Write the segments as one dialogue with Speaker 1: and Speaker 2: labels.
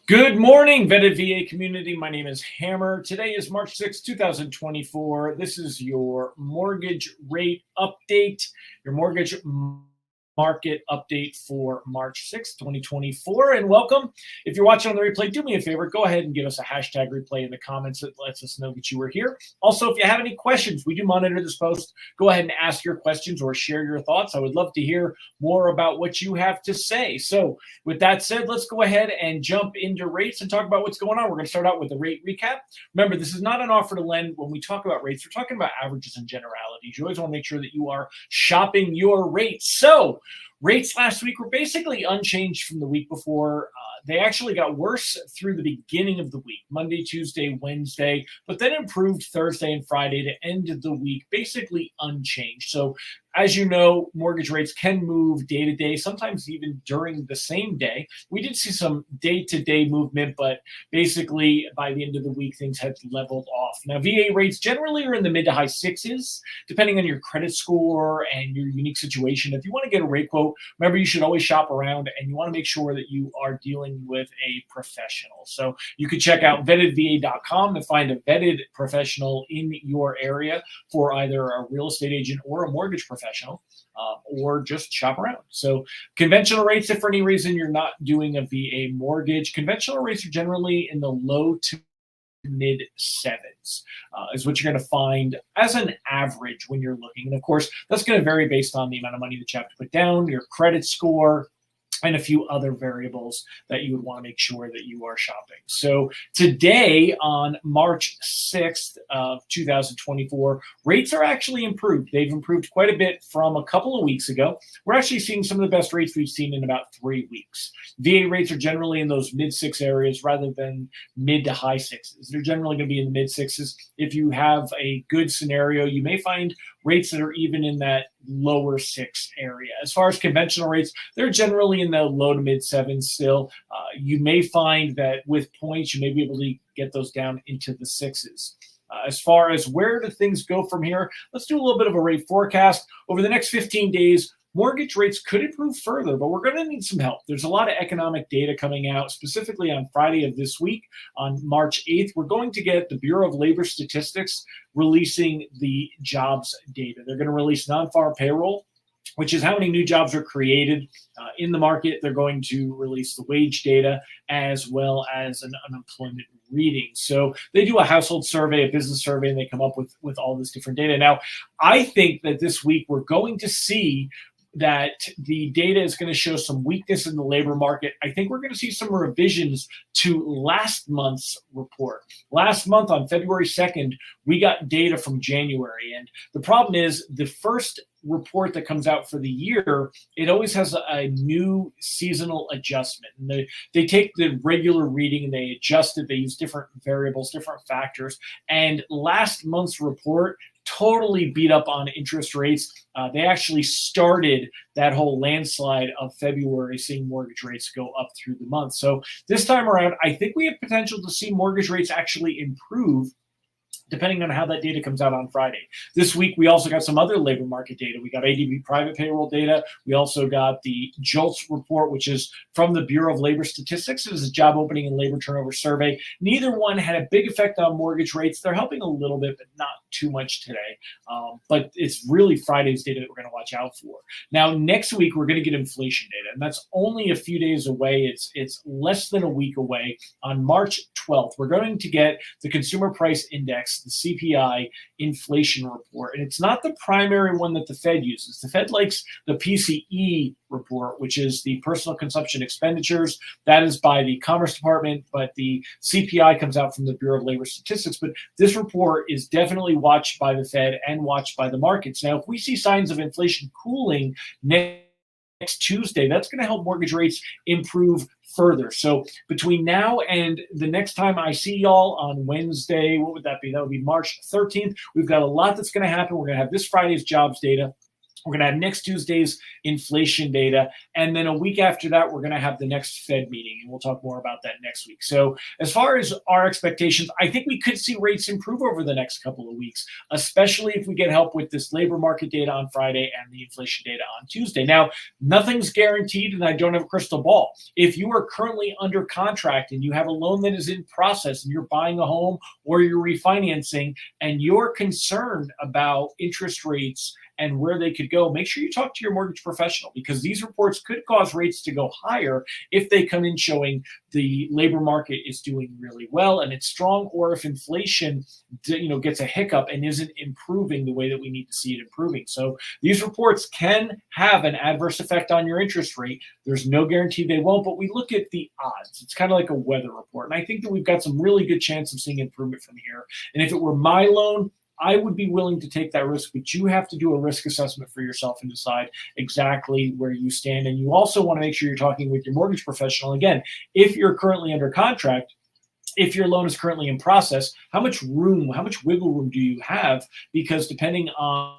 Speaker 1: Good morning, vetted VA community. My name is Hammer. Today is March 6, 2024. This is your mortgage rate update, your mortgage market update for March 6th, 2024. And welcome. If you're watching on the replay, do me a favor, go ahead and give us a hashtag replay in the comments. That lets us know that you were here. Also, if you have any questions, we do monitor this post. Go ahead and ask your questions or share your thoughts. I would love to hear more about what you have to say. So with that said, let's go ahead and jump into rates and talk about what's going on. We're going to start out with the rate recap. Remember, this is not an offer to lend. When we talk about rates, we're talking about averages and generalities. You always want to make sure that you are shopping your rates. So rates last week were basically unchanged from the week before. They actually got worse through the beginning of the week, Monday, Tuesday, Wednesday, but then improved Thursday and Friday to end of the week, basically unchanged. So as you know, mortgage rates can move day to day, sometimes even during the same day. We did see some day-to-day movement, but basically by the end of the week, things had leveled off. Now, VA rates generally are in the mid to high sixes, depending on your credit score and your unique situation. If you want to get a rate quote, remember you should always shop around and you want to make sure that you are dealing with a professional. So you could check out vettedva.com and find a vetted professional in your area for either a real estate agent or a mortgage professional. Or just shop around. So conventional rates, if for any reason you're not doing a VA mortgage, conventional rates are generally in the low to mid sevens is what you're going to find as an average when you're looking. And of course, that's going to vary based on the amount of money that you have to put down, your credit score, and a few other variables that you would want to make sure that you are shopping. So today on March 6th of 2024, rates are actually improved. They've improved quite a bit from a couple of weeks ago. We're actually seeing some of the best rates we've seen in about 3 weeks. VA rates are generally in those mid-6 areas rather than mid to high sixes. They're generally going to be in the mid-6s. If you have a good scenario, you may find rates that are even in that lower 6 area. As far as conventional rates, they're generally in the low to mid 7s still. You may find that with points, you may be able to get those down into the 6s. As far as where do things go from here, let's do a little bit of a rate forecast. Over the next 15 days, mortgage rates could improve further, but we're going to need some help. There's a lot of economic data coming out, specifically on Friday of this week, on March 8th. We're going to get the Bureau of Labor Statistics releasing the jobs data. They're going to release non-farm payroll, which is how many new jobs are created in the market. They're going to release the wage data as well as an unemployment reading. So they do a household survey, a business survey, and they come up with all this different data. Now, I think that this week we're going to see that the data is going to show some weakness in the labor market. I think we're going to see some revisions to last month's report. Last month on February 2nd, we got data from January. And the problem is the first report that comes out for the year, it always has a new seasonal adjustment. And they take the regular reading and they adjust it. They use different variables, different factors. And last month's report totally beat up on interest rates. They actually started that whole landslide of February, seeing mortgage rates go up through the month. So this time around, I think we have potential to see mortgage rates actually improve depending on how that data comes out on Friday. This week, we also got some other labor market data. We got ADP private payroll data. We also got the JOLTS report, which is from the Bureau of Labor Statistics. It is a job opening and labor turnover survey. Neither one had a big effect on mortgage rates. They're helping a little bit, but not too much today. But it's really Friday's data that we're going to watch out for. Now, next week, we're going to get inflation data, and that's only a few days away. It's less than a week away. On March 12th, we're going to get the Consumer Price Index, the CPI inflation report. And it's not the primary one that the Fed uses. The Fed likes the PCE report, which is the personal consumption expenditures. That is by the Commerce Department, but the CPI comes out from the Bureau of Labor Statistics. But this report is definitely watched by the Fed and watched by the markets. Now, if we see signs of inflation cooling next Tuesday, that's going to help mortgage rates improve further. So between now and the next time I see y'all on Wednesday, what would that be? That would be March 13th. We've got a lot that's going to happen. We're going to have this Friday's jobs data. We're going to have next Tuesday's inflation data. And then a week after that, we're going to have the next Fed meeting. And we'll talk more about that next week. So as far as our expectations, I think we could see rates improve over the next couple of weeks, especially if we get help with this labor market data on Friday and the inflation data on Tuesday. Now, nothing's guaranteed, and I don't have a crystal ball. If you are currently under contract and you have a loan that is in process and you're buying a home or you're refinancing and you're concerned about interest rates and where they could go, make sure you talk to your mortgage professional, because these reports could cause rates to go higher if they come in showing the labor market is doing really well and it's strong, or if inflation gets a hiccup and isn't improving the way that we need to see it improving. So these reports can have an adverse effect on your interest rate. There's no guarantee they won't, but we look at the odds. It's kind of like a weather report. And I think that we've got some really good chance of seeing improvement from here. And if it were my loan, I would be willing to take that risk, but you have to do a risk assessment for yourself and decide exactly where you stand. And you also want to make sure you're talking with your mortgage professional. Again, if you're currently under contract, if your loan is currently in process, how much wiggle room do you have? Because depending on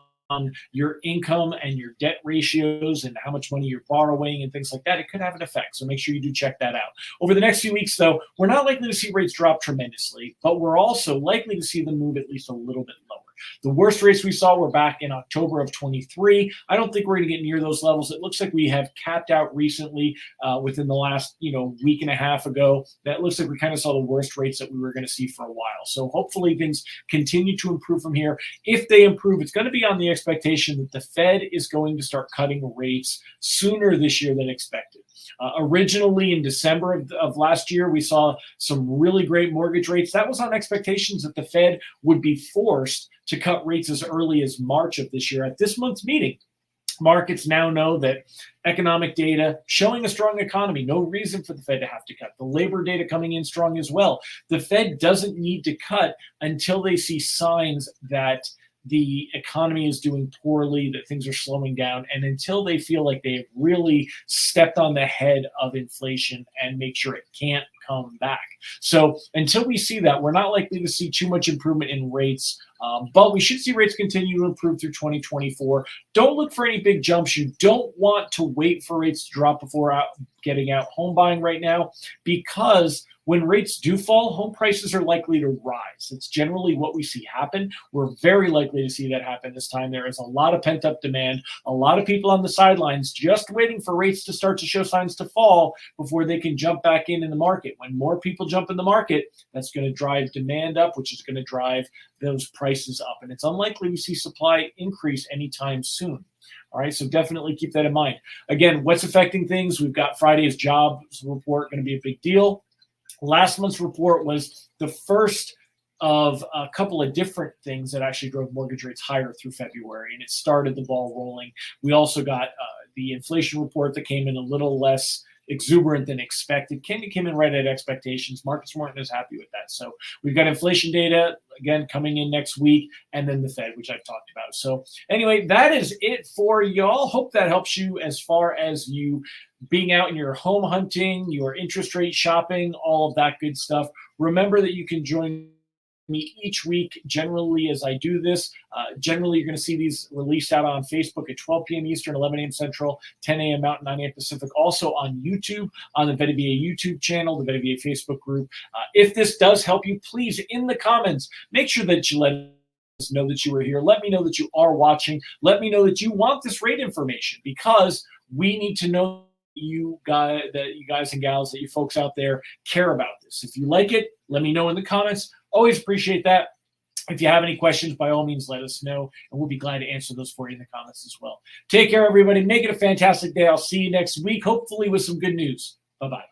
Speaker 1: your income and your debt ratios and how much money you're borrowing and things like that, it could have an effect. So make sure you do check that out. Over the next few weeks, though, we're not likely to see rates drop tremendously, but we're also likely to see them move at least a little bit lower. The worst rates we saw were back in October of 23. I don't think we're going to get near those levels. It looks like we have capped out recently within the last week and a half ago. That looks like we kind of saw the worst rates that we were going to see for a while. So hopefully things continue to improve from here. If they improve, it's going to be on the expectation that the Fed is going to start cutting rates sooner this year than expected. Originally in December of last year, we saw some really great mortgage rates. That was on expectations that the Fed would be forced to cut rates as early as March of this year. At this month's meeting, markets now know that economic data showing a strong economy, no reason for the Fed to have to cut. The labor data coming in strong as well. The Fed doesn't need to cut until they see signs that the economy is doing poorly, that things are slowing down, and until they feel like they've really stepped on the head of inflation and make sure it can't come back. So until we see that, we're not likely to see too much improvement in rates, but we should see rates continue to improve through 2024. Don't look for any big jumps. You don't want to wait for rates to drop before getting out home buying right now, because when rates do fall, home prices are likely to rise. It's generally what we see happen. We're very likely to see that happen this time. There is a lot of pent-up demand, a lot of people on the sidelines just waiting for rates to start to show signs to fall before they can jump back in the market. When more people jump in the market, that's going to drive demand up, which is going to drive those prices up. And it's unlikely we see supply increase anytime soon. All right, so definitely keep that in mind. Again, what's affecting things? We've got Friday's jobs report going to be a big deal. Last month's report was the first of a couple of different things that actually drove mortgage rates higher through February, and it started the ball rolling. We also got the inflation report that came in a little less exuberant than expected. Came in right at expectations. Markets weren't as happy with that. So we've got inflation data, again, coming in next week, and then the Fed, which I've talked about. So anyway, that is it for y'all. Hope that helps you as far as you being out in your home hunting, your interest rate shopping, all of that good stuff. Remember that you can join me each week, generally, as I do this. Generally, you're going to see these released out on Facebook at 12 p.m. Eastern, 11 a.m. Central, 10 a.m. Mountain, 9 a.m. Pacific. Also on YouTube, on the VetaVA YouTube channel, the VetaVA Facebook group. If this does help you, please, in the comments, make sure that you let us know that you were here. Let me know that you are watching. Let me know that you want this rate information, because we need to know you guys and gals, that you folks out there care about this. If you like it, let me know in the comments. Always appreciate that. If you have any questions, by all means, let us know, and we'll be glad to answer those for you in the comments as well. Take care, everybody. Make it a fantastic day. I'll see you next week, hopefully with some good news. Bye-bye.